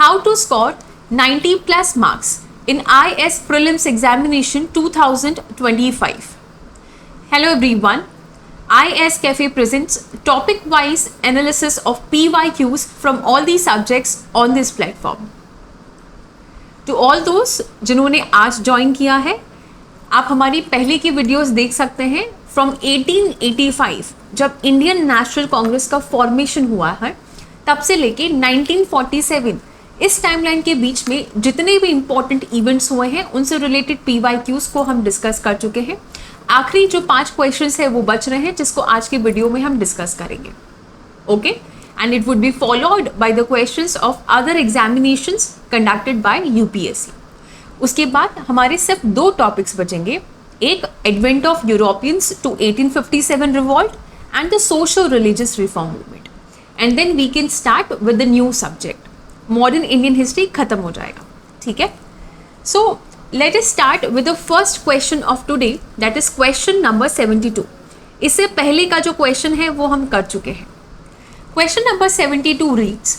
how to score 90 plus marks in IS Prelims Examination 2025. Hello everyone, IS Cafe presents topic-wise analysis of PYQs from all the subjects on this platform. To all those जिन्होंने आज join किया है, आप हमारी पहले की videos देख सकते हैं फ्रॉम 1885 जब इंडियन नेशनल कांग्रेस का फॉर्मेशन हुआ है तब से लेके 1947 इस टाइमलाइन के बीच में जितने भी इंपॉर्टेंट इवेंट्स हुए हैं उनसे रिलेटेड PYQs को हम डिस्कस कर चुके हैं। आखिरी जो 5 क्वेश्चंस है वो बच रहे हैं जिसको आज की वीडियो में हम डिस्कस करेंगे। Okay, and it would be followed by the questions of other examinations conducted by UPSC। उसके बाद हमारे सिर्फ 2 टॉपिक्स बचेंगे, एक advent of Europeans to 1857 revolt and the social religious reform movement, and then we can start with the new subject, modern Indian history खत्म हो जाएगा। ठीक है, so let us start with the first question of today, that is question number 72। इससे पहले का जो question है वो हम कर चुके हैं। Question number 72 reads,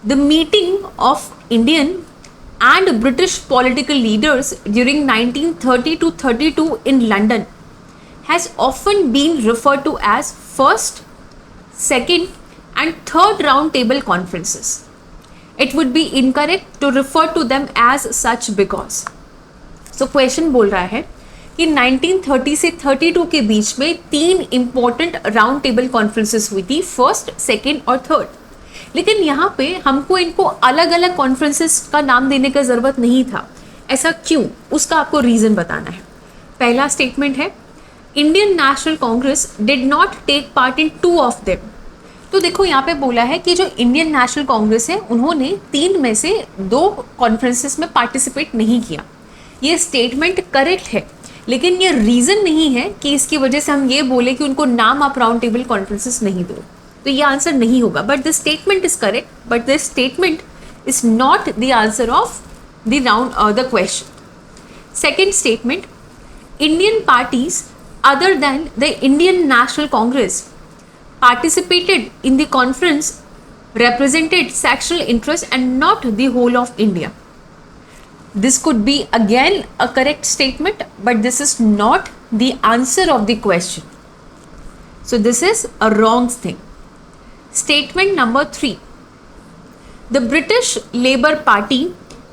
the meeting of Indian and British political leaders during 1930 to 32 in London has often been referred to as first, second and third round table conferences. It would be incorrect to refer to them as such because. So question बोल रहा है कि 1930 से 32 के बीच में 3 important round table conferences हुई थी, first, second और third। लेकिन यहाँ पे हमको इनको अलग अलग कॉन्फ्रेंसेस का नाम देने का ज़रूरत नहीं था। ऐसा क्यों, उसका आपको रीज़न बताना है। पहला स्टेटमेंट है, Indian national Congress did not take part in 2 of them. तो देखो यहाँ पे बोला है कि जो इंडियन नेशनल कांग्रेस है उन्होंने 3 में से 2 कॉन्फ्रेंसेस में पार्टिसिपेट नहीं किया। ये स्टेटमेंट करेक्ट है, लेकिन ये रीज़न नहीं है कि इसकी वजह से हम ये बोले कि उनको नाम आप राउंड टेबल कॉन्फ्रेंसेस नहीं दो, तो ये आंसर नहीं होगा। But the statement is correct, but the statement is not the answer of the round the question. Second statement, Indian parties other than the Indian national Congress participated in the conference represented sectional interest and not the whole of India. This could be again a correct statement, but this is not the answer of the question. So this is a wrong thing. Statement number 3. The British Labour Party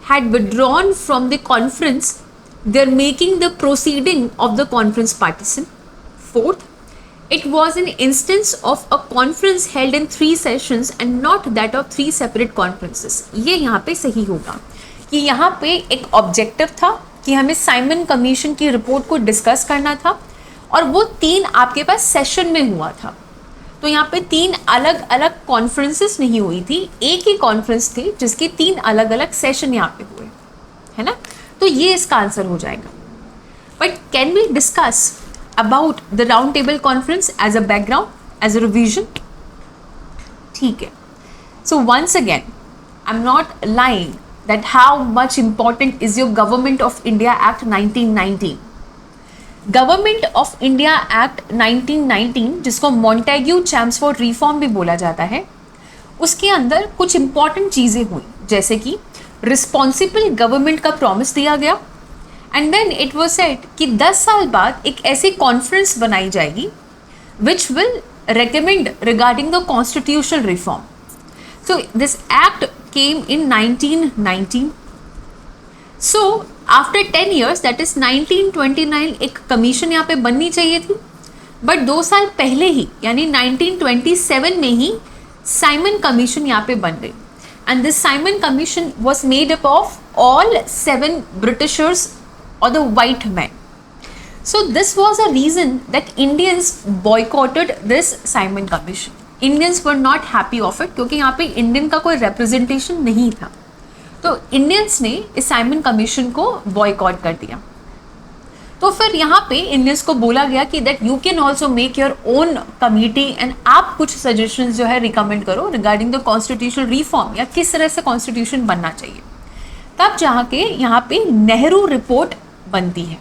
had withdrawn from the conference, they're making the proceeding of the conference partisan. Fourth, it was an instance of a conference held in 3 sessions and not that of 3 separate conferences. ये यहाँ पे सही होगा कि यहाँ पे एक objective था कि हमें साइमन कमीशन की रिपोर्ट को डिस्कस करना था और वो 3 आपके पास सेशन में हुआ था। तो यहाँ पे 3 अलग अलग कॉन्फ्रेंसेस नहीं हुई थी, एक ही कॉन्फ्रेंस थी जिसके 3 अलग अलग सेशन यहाँ पे हुए, है ना। तो ये इसका आंसर हो जाएगा। But can we discuss about the round table conference as a background, as a revision? ठीक है, so once again I am not lying that how much important is your Government of India Act 1919। Government of India Act 1919, जिसको Montagu Chelmsford reform भी बोला जाता है, उसके अंदर कुछ इंपॉर्टेंट चीज़ें हुई, जैसे कि रिस्पॉन्सिबल गवर्नमेंट का प्रॉमिस दिया गया, and then it was said कि 10 साल बाद एक ऐसी कॉन्फ्रेंस बनाई जाएगी which will recommend regarding the constitutional reform. So this act came in 1919। So after 10 years, that is 1929, एक कमीशन यहाँ पे बननी चाहिए थी, बट 2 साल पहले ही यानी 1927 में ही साइमन कमीशन यहाँ पे बन गई, and this Simon commission was made up of all 7 Britishers और the white man. So this was a reason that Indians boycotted this Simon commission. Indians were not happy of it क्योंकि यहाँ पे Indian का कोई representation नहीं था, तो Indians ने इस साइमन कमीशन को बॉयकॉट कर दिया। तो फिर यहाँ पे इंडियंस को बोला गया कि that you can also make your own committee and आप कुछ सजेशंस जो है रिकमेंड करो रिगार्डिंग द कॉन्स्टिट्यूशनल रिफॉर्म, या किस तरह से कॉन्स्टिट्यूशन बनना चाहिए। तब जहाँ के यहाँ पे नेहरू रिपोर्ट बनती है।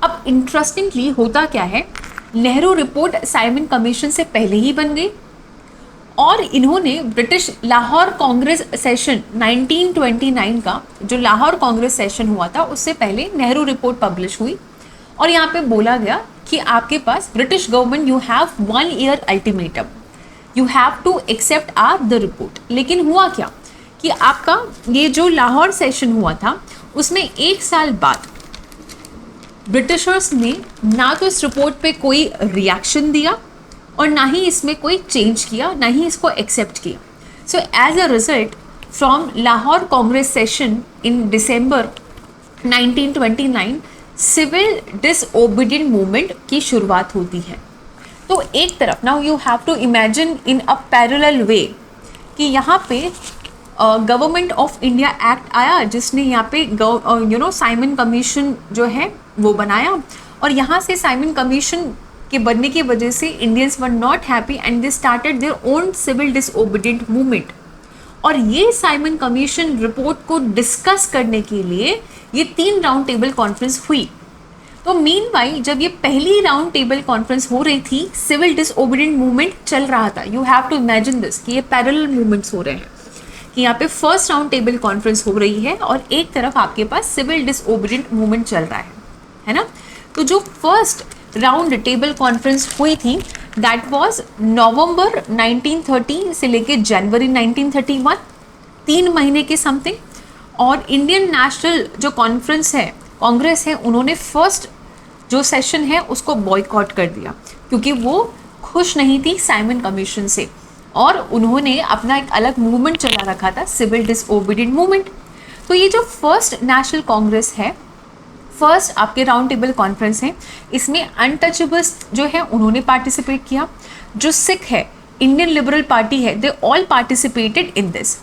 अब इंटरेस्टिंगली होता क्या है, नेहरू रिपोर्ट साइमन कमीशन से पहले ही बन गई और इन्होंने ब्रिटिश लाहौर कांग्रेस सेशन 1929 का जो लाहौर कांग्रेस सेशन हुआ था उससे पहले नेहरू रिपोर्ट पब्लिश हुई और यहाँ पे बोला गया कि आपके पास British government you have 1 year ultimatum, you have to accept the report. लेकिन हुआ क्या कि आपका ये जो लाहौर सेशन हुआ था उसमें 1 साल बाद ब्रिटिशर्स ने ना तो इस रिपोर्ट पे कोई रिएक्शन दिया और ना ही इसमें कोई चेंज किया, ना ही इसको एक्सेप्ट किया। So as a result from Lahore Congress session in December 1929 civil disobedient movement की शुरुआत होती है। तो एक तरफ now you have to imagine in a parallel way कि यहाँ पे गवर्नमेंट ऑफ इंडिया एक्ट आया जिसने यहाँ पे साइमन कमीशन जो है वो बनाया और यहाँ से साइमन कमीशन के बनने की वजह से Indians were not happy and they started their own civil disobedient movement. और ये साइमन कमीशन रिपोर्ट को डिस्कस करने के लिए ये 3 राउंड टेबल कॉन्फ्रेंस हुई। तो मीनवाइल जब ये पहली राउंड टेबल कॉन्फ्रेंस हो रही थी सिविल डिसओबीडिएंट मूवमेंट चल रहा था। You have to imagine this कि ये पैरेलल मूवमेंट्स हो रहे हैं कि यहाँ पे फर्स्ट राउंड टेबल कॉन्फ्रेंस हो रही है और एक तरफ आपके पास सिविल डिसओबीडिएंट मूवमेंट चल रहा है ना। तो जो फर्स्ट राउंड टेबल कॉन्फ्रेंस हुई थी दैट वाज नवंबर 1930 से लेके जनवरी 1931, 3 महीने के समथिंग। और इंडियन नेशनल जो कॉन्फ्रेंस है कांग्रेस है उन्होंने फर्स्ट जो सेशन है उसको बॉयकॉट कर दिया क्योंकि वो खुश नहीं थी साइमन कमीशन से और उन्होंने अपना एक अलग मूवमेंट चला रखा था सिविल डिसओबीडिएंट मूवमेंट। तो ये जो फर्स्ट नेशनल कांग्रेस है, फर्स्ट आपके राउंड टेबल कॉन्फ्रेंस है, इसमें अनटचेबल्स जो है उन्होंने पार्टिसिपेट किया, जो सिख है इंडियन लिबरल पार्टी है they all participated in this.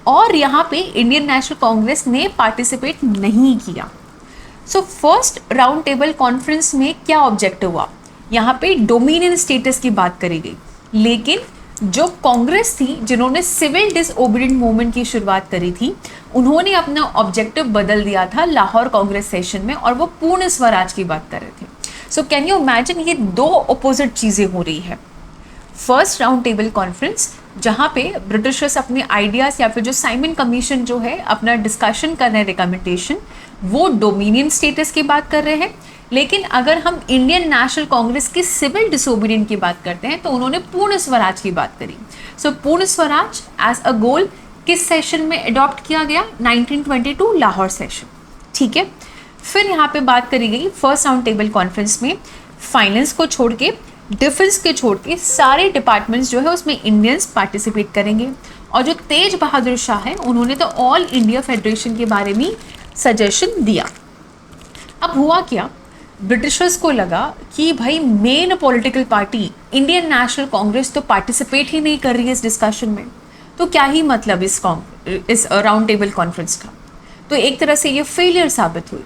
और यहाँ पे इंडियन नेशनल कांग्रेस ने पार्टिसिपेट नहीं किया। So first round table conference में क्या ऑब्जेक्टिव हुआ, यहाँ पे डोमिनियन स्टेटस की बात करी गई। लेकिन जो कांग्रेस थी जिन्होंने सिविल डिसओबीडिएंट मूवमेंट की शुरुआत करी थी उन्होंने अपना ऑब्जेक्टिव बदल दिया था लाहौर कांग्रेस सेशन में और वो पूर्ण स्वराज की बात कर रहे थे। सो कैन यू इमेजिन ये 2 अपोजिट चीज़ें हो रही है। फर्स्ट राउंड टेबल कॉन्फ्रेंस जहाँ पे ब्रिटिशर्स अपने आइडियाज़ या फिर जो साइमन कमीशन जो है अपना डिस्कशन कर रहे हैं रिकमेंडेशन वो डोमिनियन स्टेटस की बात कर रहे हैं। लेकिन अगर हम इंडियन नेशनल कांग्रेस की सिविल डिसओबीडिएंट की बात करते हैं तो उन्होंने पूर्ण स्वराज की बात करी। सो पूर्ण स्वराज एज अ गोल किस सेशन में अडॉप्ट किया गया, 1922 लाहौर सेशन। ठीक है, फिर यहाँ पे बात करी गई फर्स्ट राउंड टेबल कॉन्फ्रेंस में फाइनेंस को छोड़ के डिफेंस के छोड़ के सारे डिपार्टमेंट्स जो है उसमें इंडियंस पार्टिसिपेट करेंगे। और जो तेज बहादुर शाह है उन्होंने तो ऑल इंडिया फेडरेशन के बारे में सजेशन दिया। अब हुआ क्या, ब्रिटिशर्स को लगा कि भाई main political party Indian national Congress तो पार्टिसिपेट ही नहीं कर रही है इस डिस्कशन में, तो क्या ही मतलब इस राउंड टेबल कॉन्फ्रेंस का। तो एक तरह से ये फेलियर साबित हुई।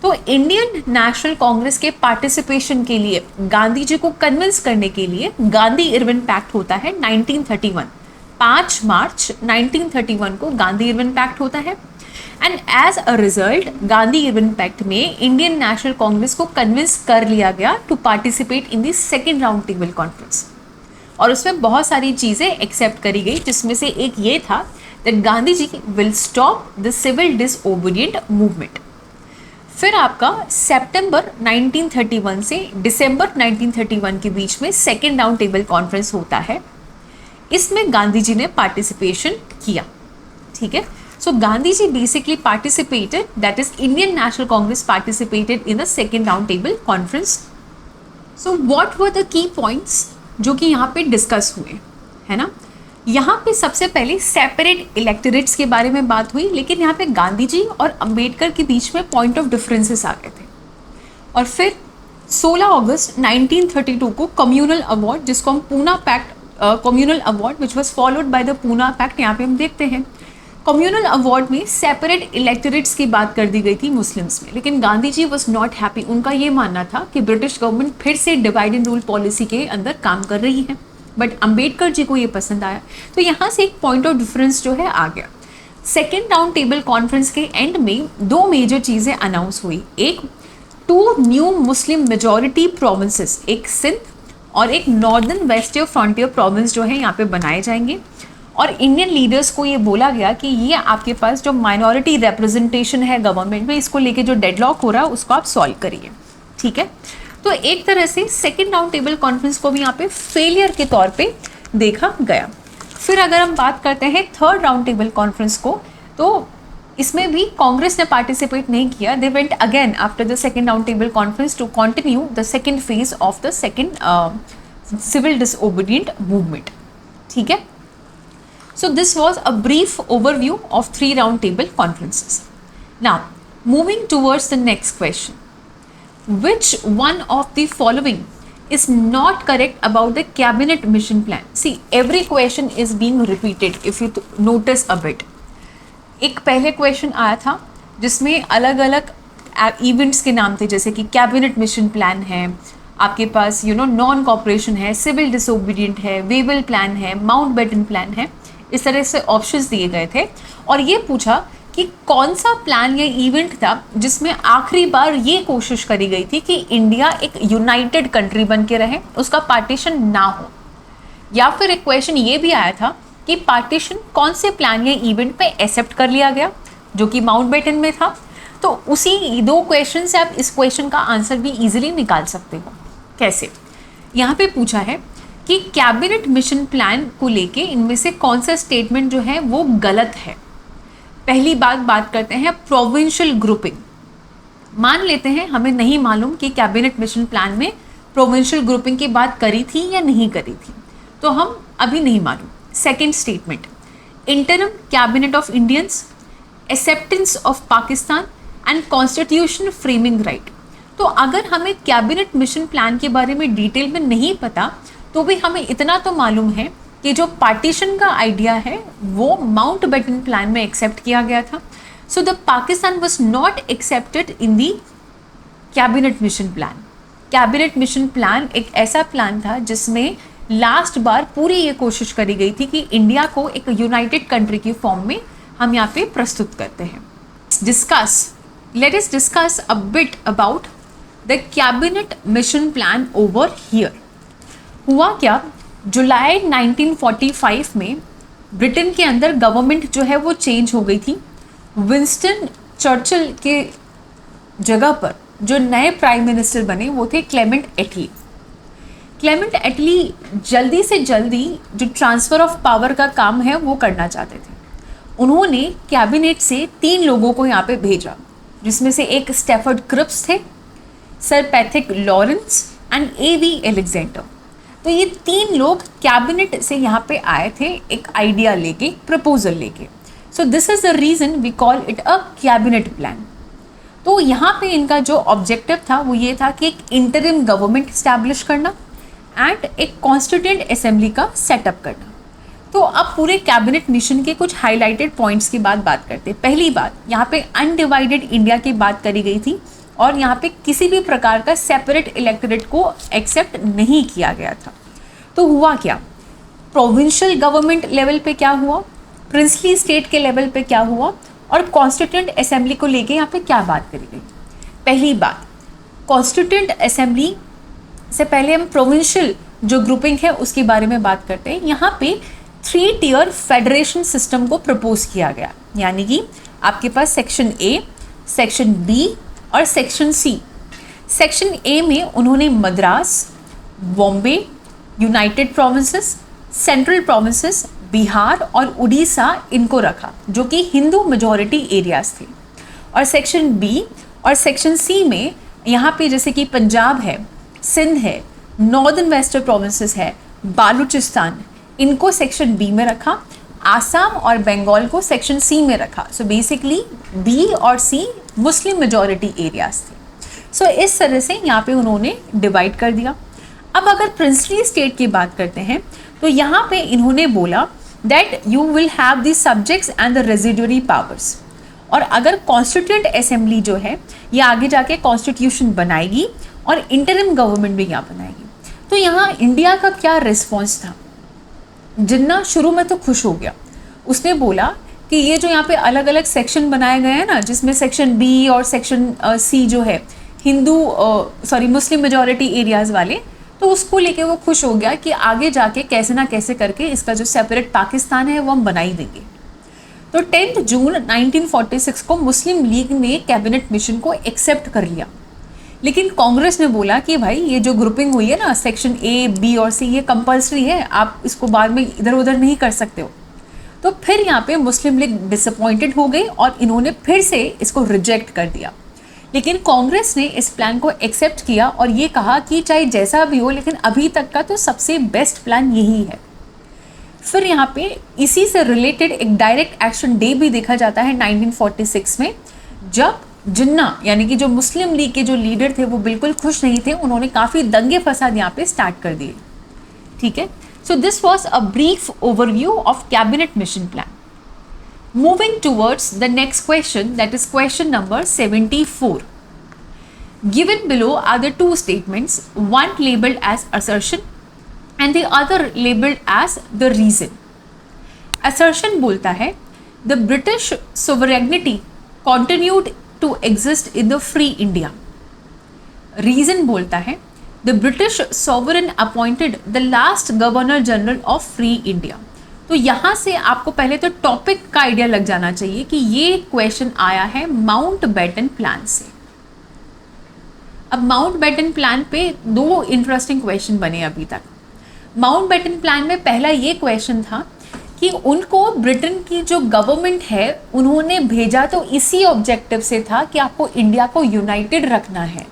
तो इंडियन नेशनल कांग्रेस के पार्टिसिपेशन के लिए गांधी जी को कन्विंस करने के लिए गांधी इरविन पैक्ट होता है 1931, 5 मार्च 1931 को गांधी इरविन पैक्ट होता है। And as a result Gandhi Irwin pact में इंडियन नेशनल कांग्रेस को कन्विंस कर लिया गया to participate in the second round table conference. और उसमें बहुत सारी चीज़ें एक्सेप्ट करी गई जिसमें से एक ये था that Gandhi ji will stop the civil disobedient movement. फिर आपका सितंबर 1931 से दिसंबर 1931 के बीच में सेकेंड राउंड टेबल कॉन्फ्रेंस होता है। इसमें गांधी जी ने पार्टिसिपेशन किया। ठीक है, so Gandhi ji basically participated, that is Indian national Congress participated in the second round table conference. So what were the key points जो कि यहाँ पे डिस्कस हुए, है ना। यहाँ पे सबसे पहले सेपरेट इलेक्टोरेट्स के बारे में बात हुई, लेकिन यहाँ पे गांधी जी और अंबेडकर के बीच में पॉइंट ऑफ डिफरेंसेस आ गए थे। और फिर 16 अगस्त 1932 को कम्युनल अवार्ड, जिसको हम Poona pact communal award which was followed by the Poona pact, यहाँ पे हम देखते हैं कम्युनल अवार्ड में सेपरेट इलेक्टोरेट्स की बात कर दी गई थी मुस्लिम्स में। लेकिन Gandhi ji was not happy. उनका ये मानना था कि ब्रिटिश गवर्नमेंट फिर से डिवाइड एंड रूल पॉलिसी के अंदर काम कर रही है, बट अंबेडकर जी को ये पसंद आया। तो यहाँ से एक पॉइंट ऑफ डिफरेंस जो है आ गया। सेकेंड राउंड टेबल कॉन्फ्रेंस के एंड में 2 मेजर चीज़ें अनाउंस हुई। एक 2 न्यू मुस्लिम मेजॉरिटी प्रोविंसेस, एक सिंध और एक नॉर्दर्न वेस्टर्न फ्रंटियर प्रोविंस जो है यहाँ पे बनाए जाएंगे। और इंडियन लीडर्स को ये बोला गया कि ये आपके पास जो माइनॉरिटी रिप्रेजेंटेशन है गवर्नमेंट में, इसको लेके जो डेडलॉक हो रहा है उसको आप सॉल्व करिए, ठीक है। तो एक तरह से सेकेंड राउंड टेबल कॉन्फ्रेंस को भी यहाँ पे फेलियर के तौर पे देखा गया। फिर अगर हम बात करते हैं थर्ड राउंड टेबल कॉन्फ्रेंस को, तो इसमें भी कांग्रेस ने पार्टिसिपेट नहीं किया। They went again after the second round table conference to continue the second phase of the second civil disobedient movement, ठीक है। So this was a brief overview of 3 round table conferences. Now, moving towards the next question. Which one of the following is not correct about the cabinet mission plan? See, every question is being repeated if you notice a bit. एक पहले question आया था जिसमें अलग अलग events के नाम थे, जैसे कि कैबिनेट मिशन प्लान है, आपके पास नॉन कॉपरेशन है, सिविल डिसोबीडिएंट है, वेबल प्लान है, माउंटबेटन प्लान है, इस तरह से ऑप्शंस दिए गए थे। और ये पूछा कि कौन सा प्लान या इवेंट था जिसमें आखिरी बार ये कोशिश करी गई थी कि इंडिया एक यूनाइटेड कंट्री बन के रहे, उसका पार्टीशन ना हो। या फिर एक क्वेश्चन ये भी आया था कि पार्टीशन कौन से प्लान या इवेंट पे एक्सेप्ट कर लिया गया, जो कि माउंटबेटन में था। तो उसी 2 क्वेश्चन से आप इस क्वेश्चन का आंसर भी इजीली निकाल सकते हो। कैसे? यहाँ पे पूछा है कि कैबिनेट मिशन प्लान को लेके इनमें से कौन सा स्टेटमेंट जो है वो गलत है। पहली बात करते हैं प्रोविंशियल ग्रुपिंग। मान लेते हैं हमें नहीं मालूम कि कैबिनेट मिशन प्लान में प्रोविंशियल ग्रुपिंग की बात करी थी या नहीं करी थी, तो हम अभी नहीं मालूम। Second statement, interim cabinet of Indians, acceptance of Pakistan and constitution framing right. तो अगर हमें कैबिनेट मिशन प्लान के बारे में डिटेल में नहीं पता, तो भी हमें इतना तो मालूम है कि जो पार्टीशन का आइडिया है वो माउंटबेटन प्लान में एक्सेप्ट किया गया था। So the Pakistan was not accepted in the cabinet mission plan. Cabinet mission plan एक ऐसा प्लान था जिसमें लास्ट बार पूरी ये कोशिश करी गई थी कि इंडिया को एक यूनाइटेड कंट्री की फॉर्म में हम यहाँ पे प्रस्तुत करते हैं। Let us discuss a bit about the cabinet mission plan over here. हुआ क्या, जुलाई 1945 में ब्रिटेन के अंदर गवर्नमेंट जो है वो चेंज हो गई थी। विंस्टन चर्चिल के जगह पर जो नए प्राइम मिनिस्टर बने वो थे क्लेमेंट एटली। क्लेमेंट एटली जल्दी से जल्दी जो ट्रांसफ़र ऑफ पावर का काम है वो करना चाहते थे। उन्होंने कैबिनेट से 3 लोगों को यहाँ पे भेजा, जिसमें से एक स्टैफर्ड क्रिप्स थे, sir Pethick Lawrence and A.V. Alexander. तो ये 3 लोग कैबिनेट से यहाँ पे आए थे एक आइडिया लेके, प्रपोजल लेके। So this is the reason we call it a cabinet plan. तो यहाँ पे इनका जो ऑब्जेक्टिव था वो ये था कि एक इंटरिम गवर्नमेंट इस्टेब्लिश करना एंड एक कॉन्स्टिट्यूएंट असेंबली का सेटअप करना। तो अब पूरे कैबिनेट मिशन के कुछ हाईलाइटेड पॉइंट्स की बात करते हैं। पहली बात, यहाँ पे अनडिवाइडेड इंडिया की बात करी गई थी और यहाँ पे किसी भी प्रकार का सेपरेट इलेक्टोरेट को एक्सेप्ट नहीं किया गया था। तो हुआ क्या, प्रोविंशियल गवर्नमेंट लेवल पे क्या हुआ, प्रिंसली स्टेट के लेवल पे क्या हुआ और कॉन्स्टिट्यूएंट असेंबली को लेके यहाँ पे क्या बात करी गई। पहली बात, कॉन्स्टिट्यूएंट असेंबली से पहले हम प्रोविंशियल जो ग्रुपिंग है उसके बारे में बात करते हैं। यहाँ पे 3 टियर फेडरेशन सिस्टम को प्रपोज किया गया, यानी कि आपके पास सेक्शन ए, सेक्शन बी और सेक्शन सी। सेक्शन ए में उन्होंने Madras, Bombay, United provinces, central provinces, Bihar और उड़ीसा इनको रखा, जो कि हिंदू मेजॉरिटी एरियाज थे। और सेक्शन बी और सेक्शन सी में यहाँ पे जैसे कि पंजाब है, सिंध है, नॉर्दर्न वेस्टर्न प्रोविंसेस है, बालूचिस्तान, इनको सेक्शन बी में रखा। आसाम और बंगाल को सेक्शन सी में रखा। सो बेसिकली बी और सी मुस्लिम मेजॉरिटी एरियाज थे। सो इस तरह से यहाँ पे उन्होंने डिवाइड कर दिया। अब अगर प्रिंसली स्टेट की बात करते हैं तो यहाँ पे इन्होंने बोला that you will have the subjects and the residuary powers. और अगर कॉन्स्टिट्यूएंट असेंबली जो है ये आगे जाके कॉन्स्टिट्यूशन बनाएगी और इंटरिम गवर्नमेंट भी यहाँ बनाएगी। तो यहाँ इंडिया का क्या रिस्पॉन्स था? जिन्ना शुरू में तो खुश हो गया, उसने बोला कि ये जो यहाँ पे अलग अलग सेक्शन बनाए गए हैं ना, जिसमें सेक्शन बी और सेक्शन सी जो है हिंदू मुस्लिम मेजॉरिटी एरियाज़ वाले, तो उसको लेके वो खुश हो गया कि आगे जाके कैसे ना कैसे करके इसका जो सेपरेट पाकिस्तान है वो हम बना ही देंगे। तो 10 जून 1946 को मुस्लिम लीग ने कैबिनेट मिशन को एक्सेप्ट कर लिया, लेकिन कांग्रेस ने बोला कि भाई ये जो ग्रुपिंग हुई है ना सेक्शन ए, बी और सी, ये कंपल्सरी है, आप इसको बाद में इधर उधर नहीं कर सकते हो। तो फिर यहाँ पे मुस्लिम लीग डिसअपॉइंटेड हो गई और इन्होंने फिर से इसको रिजेक्ट कर दिया। लेकिन कांग्रेस ने इस प्लान को एक्सेप्ट किया और ये कहा कि चाहे जैसा भी हो, लेकिन अभी तक का तो सबसे बेस्ट प्लान यही है। फिर यहाँ पे इसी से रिलेटेड एक डायरेक्ट एक्शन डे भी देखा जाता है 1946 में, जब जिन्ना यानी कि जो मुस्लिम लीग के जो लीडर थे वो बिल्कुल खुश नहीं थे, उन्होंने काफ़ी दंगे फसाद यहाँ पे स्टार्ट कर दिए। ठीक है, so this was a brief overview of cabinet mission plan. Moving towards the next question, that is question number 74. Given below are the two statements, one labeled as assertion and the other labeled as the reason. Assertion बोलता है the British sovereignty continued to exist in the free India. Reason बोलता है the British sovereign appointed the last Governor General of free India. तो यहाँ से आपको पहले तो टॉपिक का आइडिया लग जाना चाहिए कि ये क्वेश्चन आया है माउंटबेटन प्लान से। अब माउंटबेटन प्लान पे दो इंटरेस्टिंग क्वेश्चन बने अभी तक। माउंटबेटन प्लान में पहला ये क्वेश्चन था कि उनको ब्रिटेन की जो गवर्नमेंट है उन्होंने भेजा तो इसी ऑब्जेक्टिव से था कि आपको इंडिया को यूनाइटेड रखना है,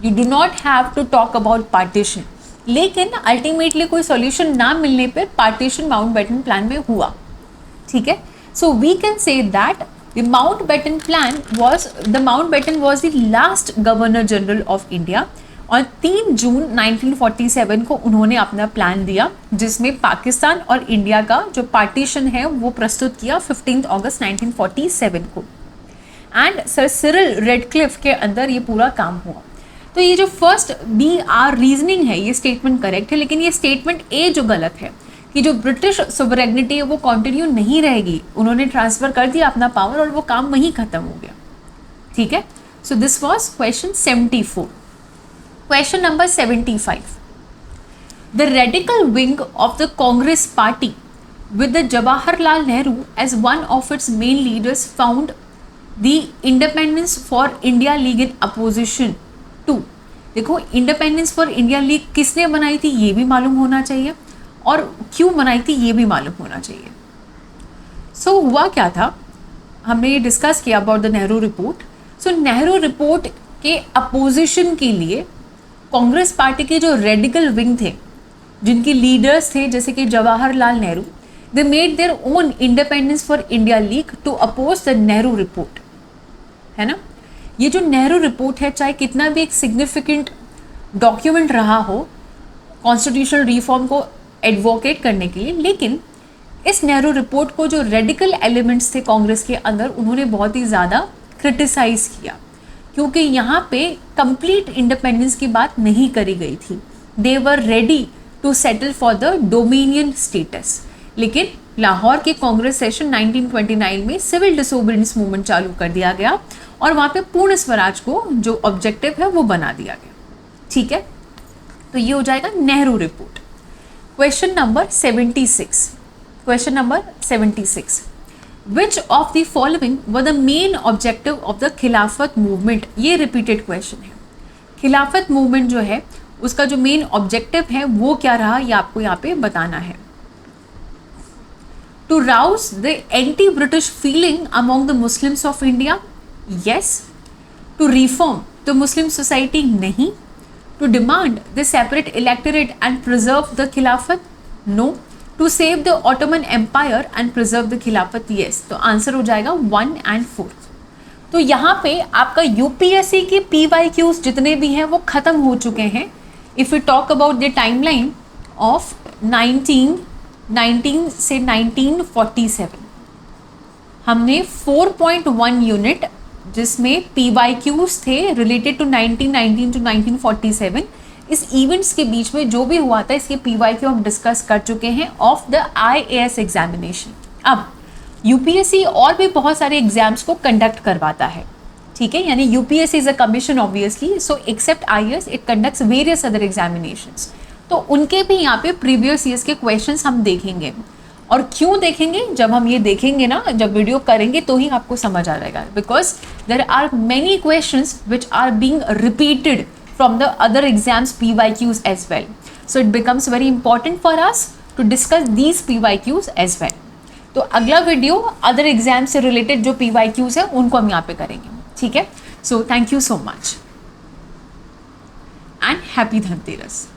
you do not have to talk about partition. लेकिन अल्टीमेटली कोई सॉल्यूशन ना मिलने पर पार्टीशन माउंटबेटन प्लान में हुआ। ठीक है, so we can say that the Mountbatten was the last governor general of India. और 3 जून 1947 को उन्होंने अपना प्लान दिया जिसमें पाकिस्तान और इंडिया का जो पार्टीशन है वो प्रस्तुत किया 15 अगस्त 1947 को। एंड सर सिरिल रेडक्लिफ के अंदर ये पूरा काम हुआ। तो ये जो फर्स्ट बी आर रीजनिंग है ये स्टेटमेंट करेक्ट है, लेकिन ये स्टेटमेंट ए जो गलत है कि जो ब्रिटिश सोवरेनिटी है वो कंटिन्यू नहीं रहेगी, उन्होंने ट्रांसफर कर दिया अपना पावर और वो काम वहीं खत्म हो गया। ठीक है, so this was question 74। Question number 75, the radical wing of the Congress party with the Jawaharlal Nehru as one of its main leaders found the Independence for India League in opposition to. देखो, इंडिपेंडेंस फॉर इंडिया लीग किसने बनाई थी ये भी मालूम होना चाहिए और क्यों बनाई थी ये भी मालूम होना चाहिए। सो हुआ क्या था, हमने ये डिस्कस किया about the Nehru report. So Nehru report के अपोजिशन के लिए कांग्रेस पार्टी के जो रेडिकल विंग थे, जिनके लीडर्स थे जैसे कि Jawaharlal Nehru, they made their own Independence for India League to oppose the Nehru report, है ना। ये जो नेहरू रिपोर्ट है चाहे कितना भी एक सिग्निफिकेंट डॉक्यूमेंट रहा हो कॉन्स्टिट्यूशनल रिफॉर्म को एडवोकेट करने के लिए, लेकिन इस नेहरू रिपोर्ट को जो रेडिकल एलिमेंट्स थे कांग्रेस के अंदर उन्होंने बहुत ही ज़्यादा क्रिटिसाइज़ किया, क्योंकि यहाँ पे कंप्लीट इंडिपेंडेंस की बात नहीं करी गई थी। They were ready to settle for the dominion status, लेकिन लाहौर के कांग्रेस सेशन 1929 में सिविल डिसोबीडियंस मूवमेंट चालू कर दिया गया और वहाँ पे पूर्ण स्वराज को जो ऑब्जेक्टिव है वो बना दिया गया। ठीक है, तो ये हो जाएगा Nehru report. Question number 76, question number 76, which of the following were the main objective of the खिलाफत मूवमेंट। ये रिपीटेड क्वेश्चन है। खिलाफत मूवमेंट जो है उसका जो मेन ऑब्जेक्टिव है वो क्या रहा ये आपको यहाँ पे बताना है। To rouse the anti-British feeling among the Muslims of India? Yes. To reform the Muslim society? नहीं. To demand the separate electorate and preserve the Khilafat? No. To save the Ottoman Empire and preserve the Khilafat? Yes. तो answer हो जाएगा 1 and 4। तो यहाँ पे आपका UPSC के PYQs जितने भी हैं वो ख़त्म हो चुके हैं। If we talk about the timeline of 19 से 1947 हमने 4.1 यूनिट जिसमें PYQs थे रिलेटेड टू 1919 टू 1947, इस इवेंट्स के बीच में जो भी हुआ था इसके PYQ हम डिस्कस कर चुके हैं ऑफ द IAS एग्जामिनेशन। अब UPSC और भी बहुत सारे एग्जाम्स को कंडक्ट करवाता है, ठीक है, यानी UPSC is a commission obviously, so except IAS it conducts various other examinations. तो उनके भी यहाँ पे प्रीवियस ईयर्स के क्वेश्चंस हम देखेंगे। और क्यों देखेंगे, जब हम ये देखेंगे ना, जब वीडियो करेंगे तो ही आपको समझ आ जाएगा, because there are many questions which are being repeated from the other exams PYQs as well, so it becomes very important for us to discuss these PYQs as well. तो अगला वीडियो अदर एग्जाम से related जो PYQs है उनको हम यहाँ पे करेंगे, ठीक है। So thank you so much and happy Dhanteras.